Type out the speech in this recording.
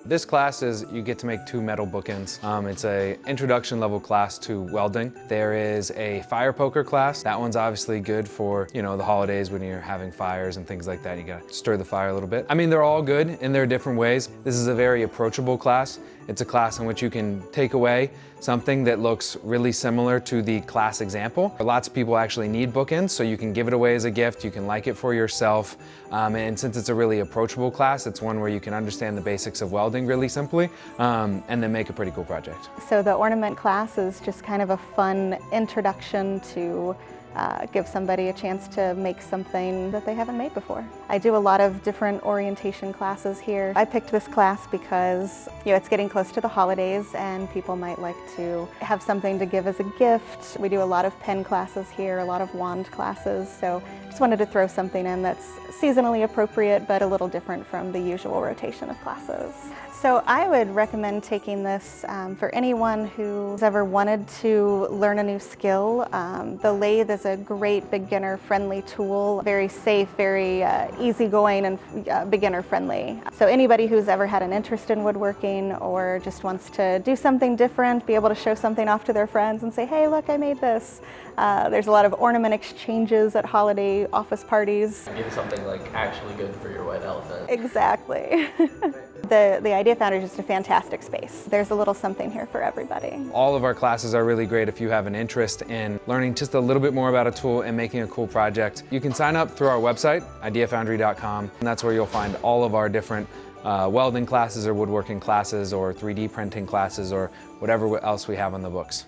This class is, you get to make 2 metal bookends. It's a introduction level class to welding. There is a fire poker class. That one's obviously good for, you know, the holidays when you're having fires and things like that. You gotta stir the fire a little bit. I mean, they're all good in their different ways. This is a very approachable class. It's a class in which you can take away something that looks really similar to the class example. Lots of people actually need bookends, so you can give it away as a gift, you can like it for yourself, and since it's a really approachable class, it's one where you can understand the basics of welding really simply, and then make a pretty cool project. So the ornament class is just kind of a fun introduction to give somebody a chance to make something that they haven't made before. I do a lot of different orientation classes here. I picked this class because, you know, it's getting close to the holidays and people might like to have something to give as a gift. We do a lot of pen classes here, a lot of wand classes, so just wanted to throw something in that's seasonally appropriate but a little different from the usual rotation of classes. So I would recommend taking this for anyone who's ever wanted to learn a new skill. The lathe is a great beginner-friendly tool, very safe, very easygoing and beginner-friendly. So anybody who's ever had an interest in woodworking or just wants to do something different, be able to show something off to their friends and say, hey, look, I made this. There's a lot of ornament exchanges at holiday office parties. Give something like actually good for your white elephant. Exactly. The Idea Foundry is just a fantastic space. There's a little something here for everybody. All of our classes are really great if you have an interest in learning just a little bit more about a tool and making a cool project. You can sign up through our website, ideafoundry.com, and that's where you'll find all of our different welding classes or woodworking classes or 3D printing classes or whatever else we have on the books.